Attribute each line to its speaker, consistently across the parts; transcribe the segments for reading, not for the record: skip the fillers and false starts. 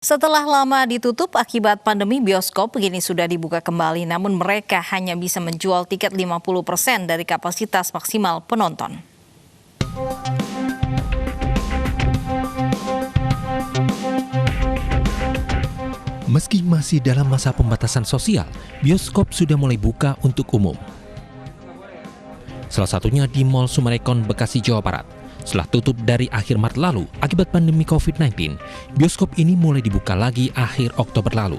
Speaker 1: Setelah lama ditutup akibat pandemi, bioskop kini sudah dibuka kembali, namun mereka hanya bisa menjual tiket 50% dari kapasitas maksimal penonton.
Speaker 2: Meski masih dalam masa pembatasan sosial, bioskop sudah mulai buka untuk umum. Salah satunya di Mall Summarecon, Bekasi, Jawa Barat. Setelah tutup dari akhir Maret lalu akibat pandemi COVID-19, bioskop ini mulai dibuka lagi akhir Oktober lalu.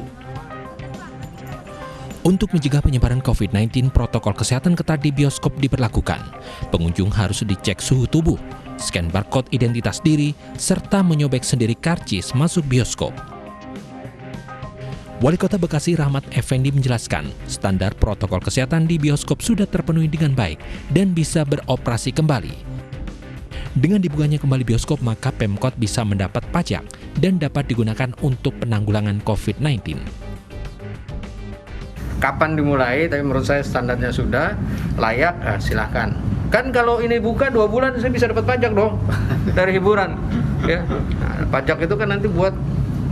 Speaker 2: Untuk mencegah penyebaran COVID-19, protokol kesehatan ketat di bioskop diberlakukan. Pengunjung harus dicek suhu tubuh, scan barcode identitas diri, serta menyobek sendiri karcis masuk bioskop. Wali Kota Bekasi Rahmat Effendi menjelaskan, standar protokol kesehatan di bioskop sudah terpenuhi dengan baik dan bisa beroperasi kembali. Dengan dibukanya kembali bioskop, maka Pemkot bisa mendapat pajak dan dapat digunakan untuk penanggulangan COVID-19.
Speaker 3: Kapan dimulai, tapi menurut saya standarnya sudah layak, silahkan. Kan kalau ini buka 2 bulan, saya bisa dapat pajak dong dari hiburan. Ya. Nah, pajak itu kan nanti buat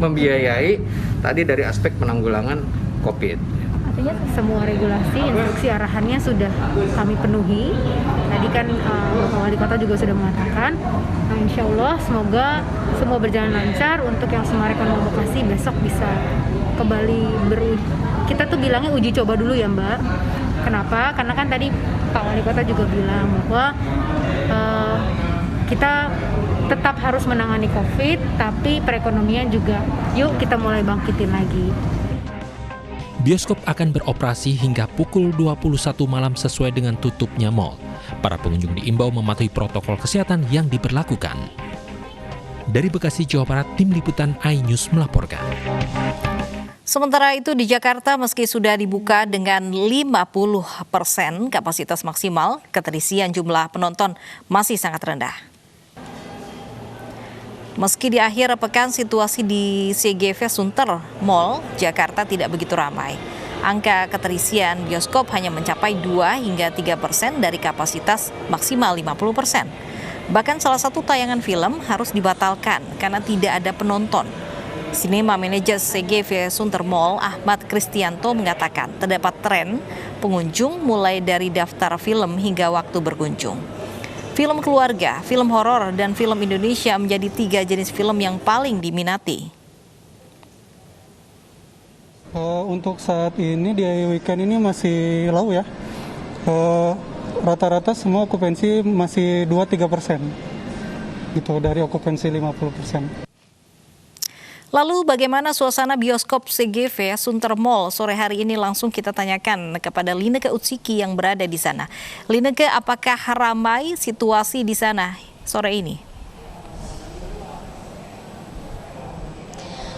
Speaker 3: membiayai tadi dari aspek penanggulangan COVID.
Speaker 4: Artinya semua regulasi, instruksi arahannya sudah kami penuhi. Tadi kan Bapak Wali Kota juga sudah mengatakan, insya Allah semoga semua berjalan lancar untuk yang Summarecon Bekasi besok bisa kembali kita tuh bilangnya uji coba dulu ya Mbak. Kenapa? Karena kan tadi Pak Wali Kota juga bilang bahwa kita tetap harus menangani COVID, tapi perekonomian juga yuk kita mulai bangkitin lagi.
Speaker 2: Bioskop akan beroperasi hingga pukul 21 malam sesuai dengan tutupnya mal. Para pengunjung diimbau mematuhi protokol kesehatan yang diberlakukan. Dari Bekasi, Jawa Barat, Tim Liputan iNews melaporkan.
Speaker 1: Sementara itu di Jakarta, meski sudah dibuka dengan 50% kapasitas maksimal, keterisian jumlah penonton masih sangat rendah. Meski di akhir pekan situasi di CGV Sunter Mall Jakarta tidak begitu ramai. Angka keterisian bioskop hanya mencapai 2 hingga 3% dari kapasitas maksimal 50%. Bahkan salah satu tayangan film harus dibatalkan karena tidak ada penonton. Cinema Manager CGV Sunter Mall Ahmad Kristianto mengatakan terdapat tren pengunjung mulai dari daftar film hingga waktu berkunjung. Film keluarga, film horor, dan film Indonesia menjadi 3 jenis film yang paling diminati.
Speaker 5: Untuk saat ini di weekend ini masih low ya. Rata-rata semua okupansi masih 2-3%. Gitu dari okupansi 50%.
Speaker 1: Lalu bagaimana suasana bioskop CGV Sunter Mall sore hari ini? Langsung kita tanyakan kepada Lineke Utsiki yang berada di sana. Lineke, apakah ramai situasi di sana sore ini?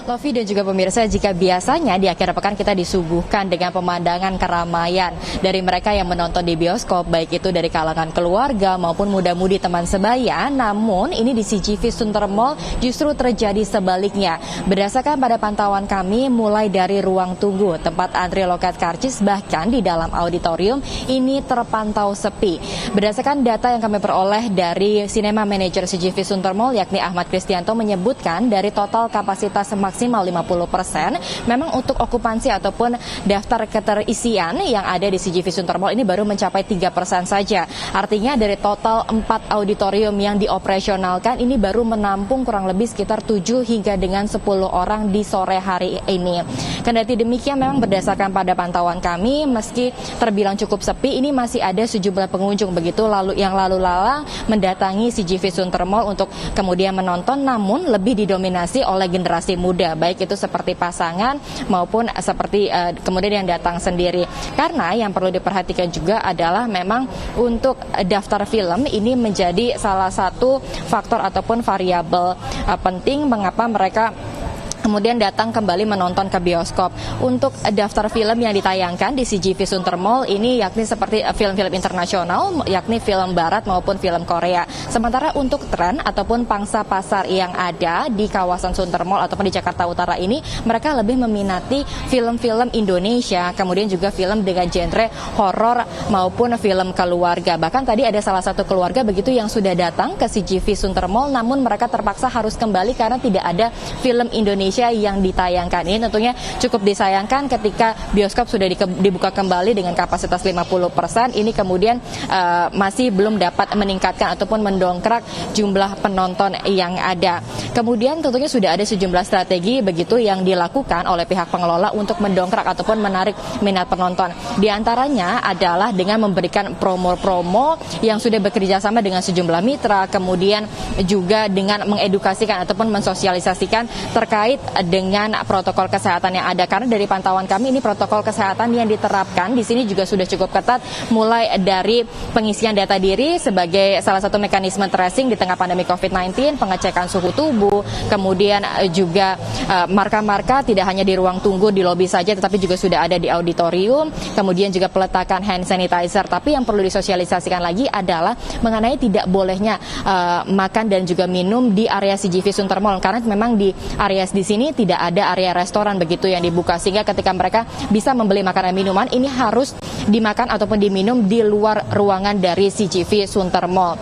Speaker 6: Lovi dan juga pemirsa, jika biasanya di akhir pekan kita disuguhkan dengan pemandangan keramaian dari mereka yang menonton di bioskop, baik itu dari kalangan keluarga maupun muda-mudi teman sebaya, namun ini di CGV Sunter Mall justru terjadi sebaliknya. Berdasarkan pada pantauan kami, mulai dari ruang tunggu, tempat antri loket karcis, bahkan di dalam auditorium ini terpantau sepi. Berdasarkan data yang kami peroleh dari Cinema Manager CGV Sunter Mall, yakni Ahmad Kristianto, menyebutkan dari total kapasitas maksimal 50%, memang untuk okupansi ataupun daftar keterisian yang ada di CGV Sunter Mall ini baru mencapai 3% saja. Artinya dari total 4 auditorium yang dioperasionalkan ini baru menampung kurang lebih sekitar 7 hingga dengan 10 orang di sore hari ini. Kendati demikian, memang berdasarkan pada pantauan kami, meski terbilang cukup sepi, ini masih ada sejumlah pengunjung begitu yang lalu lalang mendatangi CGV Sunter Mall untuk kemudian menonton, namun lebih didominasi oleh generasi muda, baik itu seperti pasangan maupun seperti kemudian yang datang sendiri. Karena yang perlu diperhatikan juga adalah memang untuk daftar film ini menjadi salah satu faktor ataupun variabel penting mengapa mereka kemudian datang kembali menonton ke bioskop. Untuk daftar film yang ditayangkan di CGV Sunter Mall ini yakni seperti film-film internasional, yakni film barat maupun film Korea. Sementara untuk tren ataupun pangsa pasar yang ada di kawasan Sunter Mall ataupun di Jakarta Utara ini, mereka lebih meminati film-film Indonesia, kemudian juga film dengan genre horor maupun film keluarga. Bahkan tadi ada salah satu keluarga begitu yang sudah datang ke CGV Sunter Mall, namun mereka terpaksa harus kembali karena tidak ada film Indonesia Indonesia yang ditayangkan. Ini tentunya cukup disayangkan ketika bioskop sudah dibuka kembali dengan kapasitas 50%, ini kemudian masih belum dapat meningkatkan ataupun mendongkrak jumlah penonton yang ada. Kemudian tentunya sudah ada sejumlah strategi begitu yang dilakukan oleh pihak pengelola untuk mendongkrak ataupun menarik minat penonton. Di antaranya adalah dengan memberikan promo-promo yang sudah bekerja sama dengan sejumlah mitra, kemudian juga dengan mengedukasikan ataupun mensosialisasikan terkait dengan protokol kesehatan yang ada. Karena dari pantauan kami ini protokol kesehatan yang diterapkan di sini juga sudah cukup ketat, mulai dari pengisian data diri sebagai salah satu mekanisme tracing di tengah pandemi COVID-19, pengecekan suhu tubuh, kemudian juga marka-marka tidak hanya di ruang tunggu di lobi saja, tetapi juga sudah ada di auditorium, kemudian juga peletakan hand sanitizer. Tapi yang perlu disosialisasikan lagi adalah mengenai tidak bolehnya makan dan juga minum di area CGV Sunter Mall, karena memang di area di sini tidak ada area restoran begitu yang dibuka, sehingga ketika mereka bisa membeli makanan minuman ini harus dimakan ataupun diminum di luar ruangan dari CGV Sunter Mall.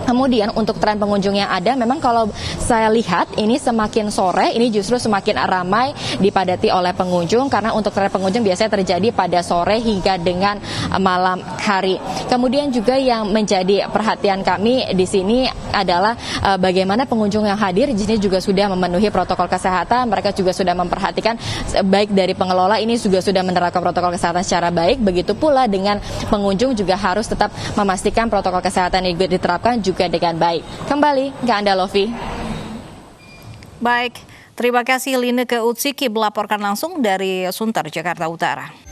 Speaker 6: Kemudian untuk tren pengunjung yang ada, memang kalau saya lihat ini semakin sore ini justru semakin ramai dipadati oleh pengunjung, karena untuk tren pengunjung biasanya terjadi pada sore hingga dengan malam hari. Kemudian juga yang menjadi perhatian kami di sini adalah bagaimana pengunjung yang hadir di sini juga sudah memenuhi protokol kesehatan, mereka juga sudah memperhatikan baik dari pengelola ini juga sudah menerapkan protokol kesehatan secara baik, begitu pula dengan pengunjung juga harus tetap memastikan protokol kesehatan yang diterapkan juga dengan baik. Kembali ke Anda, Lofi.
Speaker 1: Baik, terima kasih Lineke Utsiki melaporkan langsung dari Sunter, Jakarta Utara.